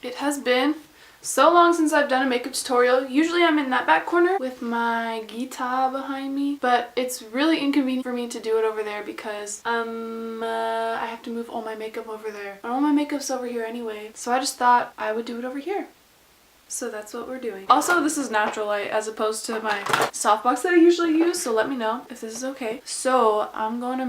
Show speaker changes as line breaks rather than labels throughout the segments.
It has been so long since I've done a makeup tutorial. Usually I'm in that back corner with my guitar behind me, but it's really inconvenient for me to do it over there because I have to move all my makeup over there. And all my makeup's over here anyway, so I just thought I would do it over here. So that's what we're doing. Also, this is natural light as opposed to my softbox that I usually use, so let me know if this is okay. So I'm going to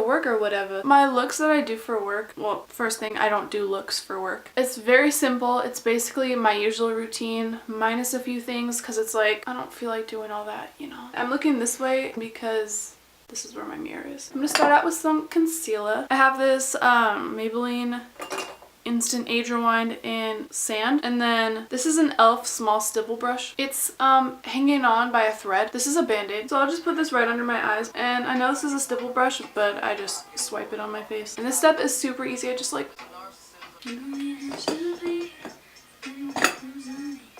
work or whatever. My looks that I do for work, well, first thing, I don't do looks for work. It's very simple. It's basically my usual routine minus a few things because it's like, I don't feel like doing all that, you know. I'm looking this way because this is where my mirror is. I'm gonna start out with some concealer. I have this Maybelline Instant Age Rewind in Sand, and then this is an e.l.f. small stipple brush. It's hanging on by a thread. This is a band-aid, so I'll just put this right under my eyes, and I know this is a stipple brush, but I just swipe it on my face. And this step is super easy. I just like...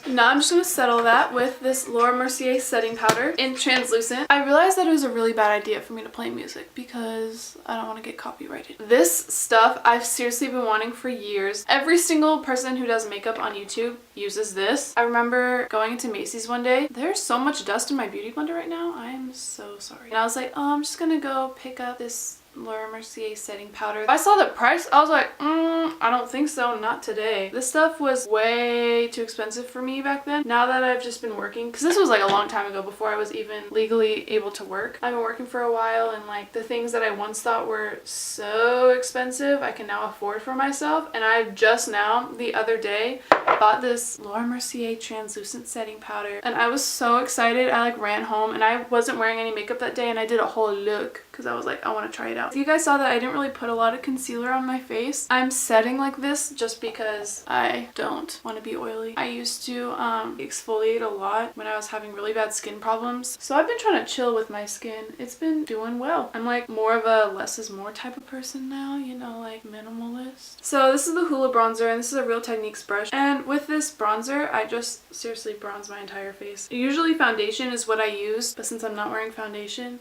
Now I'm just going to settle that with this Laura Mercier setting powder in translucent. I realized that it was a really bad idea for me to play music because I don't want to get copyrighted. This stuff I've seriously been wanting for years. Every single person who does makeup on YouTube uses this. I remember going into Macy's one day. There's so much dust in my beauty blender right now. I am so sorry. And I was like, oh, I'm just going to go pick up this Laura Mercier setting powder. I saw the price, I was like, I don't think so, not today. This stuff was way too expensive for me back then. Now that I've just been working, because this was like a long time ago before I was even legally able to work. I've been working for a while, and like the things that I once thought were so expensive I can now afford for myself. And I've just now, the other day, bought this Laura Mercier translucent setting powder, and I was so excited. I like ran home, and I wasn't wearing any makeup that day, and I did a whole look because I was like, I want to try it out. So you guys saw that I didn't really put a lot of concealer on my face. I'm setting like this just because I don't want to be oily. I used to exfoliate a lot when I was having really bad skin problems, so I've been trying to chill with my skin. It's been doing well. I'm like more of a less is more type of person now, you know, like minimalist. So this is the Hoola bronzer, and this is a Real Techniques brush, and with this bronzer I just seriously bronze my entire face. Usually foundation is what I use, but since I'm not wearing foundation,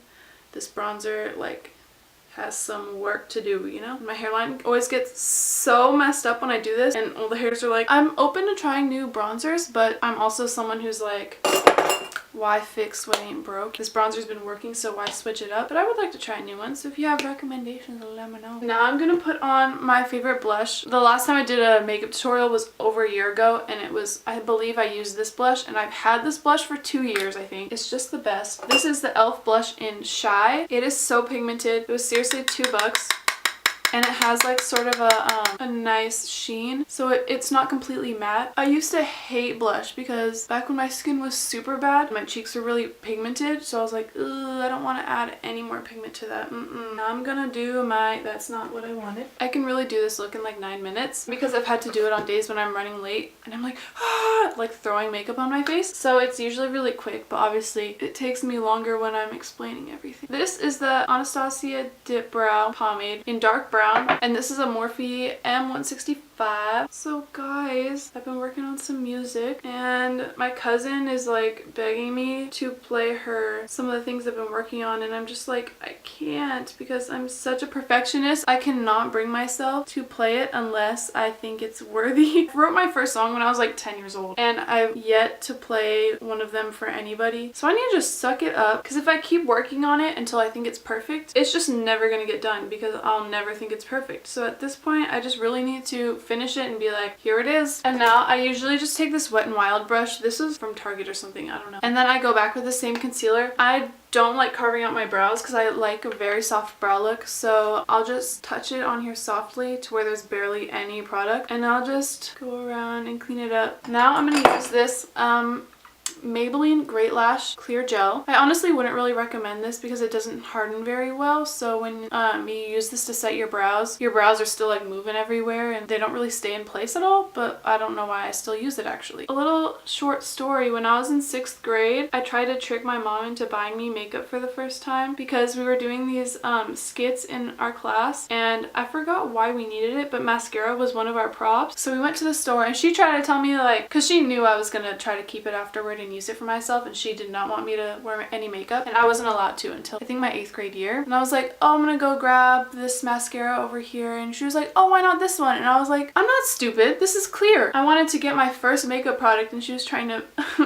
this bronzer like has some work to do, you know? My hairline always gets so messed up when I do this, and all the hairs are like, I'm open to trying new bronzers, but I'm also someone who's like, why fix what ain't broke? This bronzer's been working, so why switch it up? But I would like to try a new one, so if you have recommendations, let me know. Now I'm gonna put on my favorite blush. The last time I did a makeup tutorial was over a year ago, and it was, I believe I used this blush, and I've had this blush for 2 years, I think. It's just the best. This is the e.l.f. blush in Shy. It is so pigmented. It was seriously $2. And it has like sort of a nice sheen, so it's not completely matte. I used to hate blush because back when my skin was super bad, my cheeks were really pigmented, so I was like, ugh, I don't want to add any more pigment to that. Now I'm gonna do my, that's not what I wanted. I can really do this look in like 9 minutes because I've had to do it on days when I'm running late and I'm like, like throwing makeup on my face. So it's usually really quick, but obviously it takes me longer when I'm explaining everything. This is the Anastasia Dip Brow Pomade in dark brown, and this is a Morphe M165. So guys, I've been working on some music, and my cousin is like begging me to play her some of the things I've been working on, and I'm just like, I can't because I'm such a perfectionist. I cannot bring myself to play it unless I think it's worthy. I wrote my first song when I was like 10 years old, and I've yet to play one of them for anybody. So I need to just suck it up, because if I keep working on it until I think it's perfect, it's just never gonna get done because I'll never think it's perfect. So at this point, I just really need to finish it and be like, here it is. And now I usually just take this Wet n Wild brush. This is from Target or something, I don't know. And then I go back with the same concealer. I don't like carving out my brows because I like a very soft brow look, so I'll just touch it on here softly to where there's barely any product, and I'll just go around and clean it up. Now I'm gonna use this Maybelline Great Lash Clear Gel. I honestly wouldn't really recommend this because it doesn't harden very well, so when you use this to set your brows are still like moving everywhere and they don't really stay in place at all, but I don't know why I still use it actually. A little short story, when I was in 6th grade, I tried to trick my mom into buying me makeup for the first time because we were doing these skits in our class, and I forgot why we needed it, but mascara was one of our props. So we went to the store and she tried to tell me, like, because she knew I was gonna try to keep it afterward and even used it for myself, and she did not want me to wear any makeup, and I wasn't allowed to until I think my 8th grade year. And I was like, oh, I'm gonna go grab this mascara over here, and she was like, oh, why not this one? And I was like, I'm not stupid, this is clear. I wanted to get my first makeup product, and she was trying to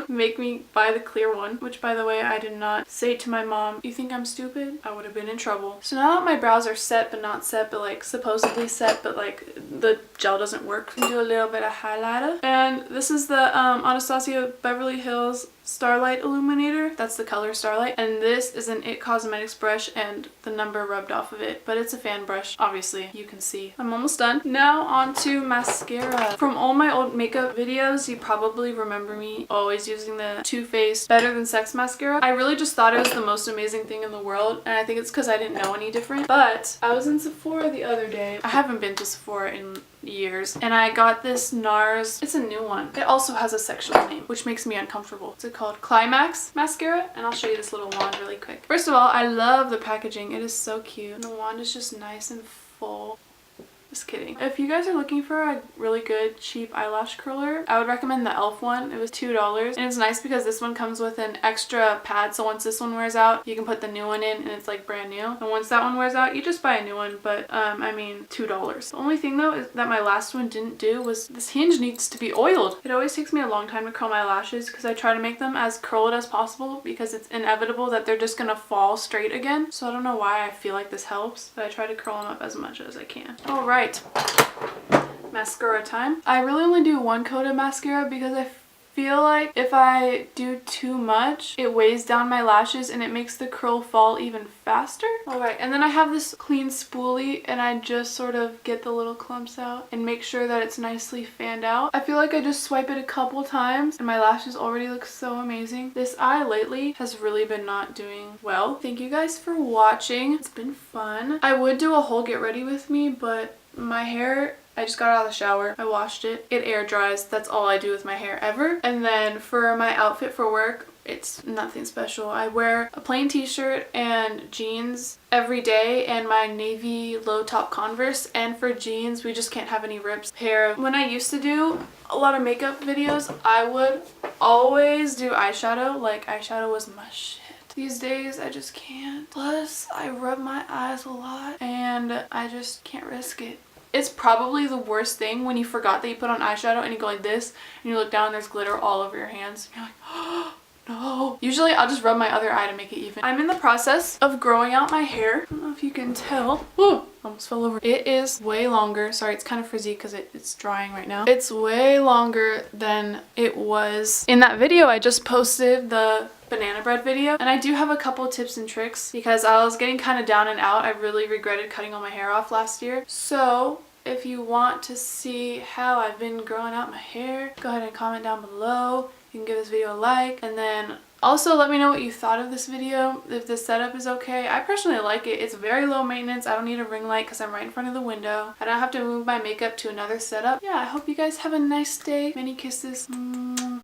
make me buy the clear one, which, by the way, I did not say to my mom, you think I'm stupid? I would have been in trouble. So now that my brows are set but not set, but like supposedly set, but like the gel doesn't work, do a little bit of highlighter. And this is the Anastasia Beverly Hills Starlight Illuminator. That's the color Starlight. And this is an IT Cosmetics brush, and the number rubbed off of it, but it's a fan brush, obviously. You can see. I'm almost done. Now on to mascara. From all my old makeup videos, you probably remember me always using the Too Faced Better Than Sex mascara. I really just thought it was the most amazing thing in the world, and I think it's because I didn't know any different. But I was in Sephora the other day. I haven't been to Sephora in years, and I got this NARS. It's a new one. It also has a sexual name, which makes me uncomfortable. It's called Climax mascara, and I'll show you this little wand really quick. First of all, I love the packaging. It is so cute. And the wand is just nice and full. Just kidding. If you guys are looking for a really good cheap eyelash curler, I would recommend the e.l.f. one. It was $2, and it's nice because this one comes with an extra pad, so once this one wears out, you can put the new one in and it's like brand new. And once that one wears out, you just buy a new one, but I mean $2. The only thing though is that my last one didn't do was this hinge needs to be oiled. It always takes me a long time to curl my lashes because I try to make them as curled as possible because it's inevitable that they're just gonna fall straight again. So I don't know why I feel like this helps, but I try to curl them up as much as I can. All right. Mascara time. I really only do one coat of mascara because I feel like if I do too much, it weighs down my lashes and it makes the curl fall even faster. Alright, and then I have this clean spoolie, and I just sort of get the little clumps out and make sure that it's nicely fanned out. I feel like I just swipe it a couple times and my lashes already look so amazing. This eye lately has really been not doing well. Thank you guys for watching. It's been fun. I would do a whole get ready with me, but my hair, I just got out of the shower. I washed it. It air dries. That's all I do with my hair ever. And then for my outfit for work, it's nothing special. I wear a plain t-shirt and jeans every day and my navy low top Converse. And for jeans, we just can't have any rips. Hair. When I used to do a lot of makeup videos, I would always do eyeshadow. Like, eyeshadow was my shit. These days, I just can't. Plus, I rub my eyes a lot and I just can't risk it. It's probably the worst thing when you forgot that you put on eyeshadow and you go like this and you look down and there's glitter all over your hands. You're like, oh no. Usually I'll just rub my other eye to make it even. I'm in the process of growing out my hair. I don't know if you can tell. Ooh, almost fell over. It is way longer. Sorry, it's kind of frizzy because it's drying right now. It's way longer than it was in that video I just posted, the banana bread video. And I do have a couple tips and tricks because I was getting kind of down and out. I really regretted cutting all my hair off last year. So if you want to see how I've been growing out my hair, go ahead and comment down below. You can give this video a like, and then also let me know what you thought of this video, if this setup is okay. I personally like it. It's very low maintenance. I don't need a ring light because I'm right in front of the window. I don't have to move my makeup to another setup. Yeah, I hope you guys have a nice day. Many kisses. Mwah.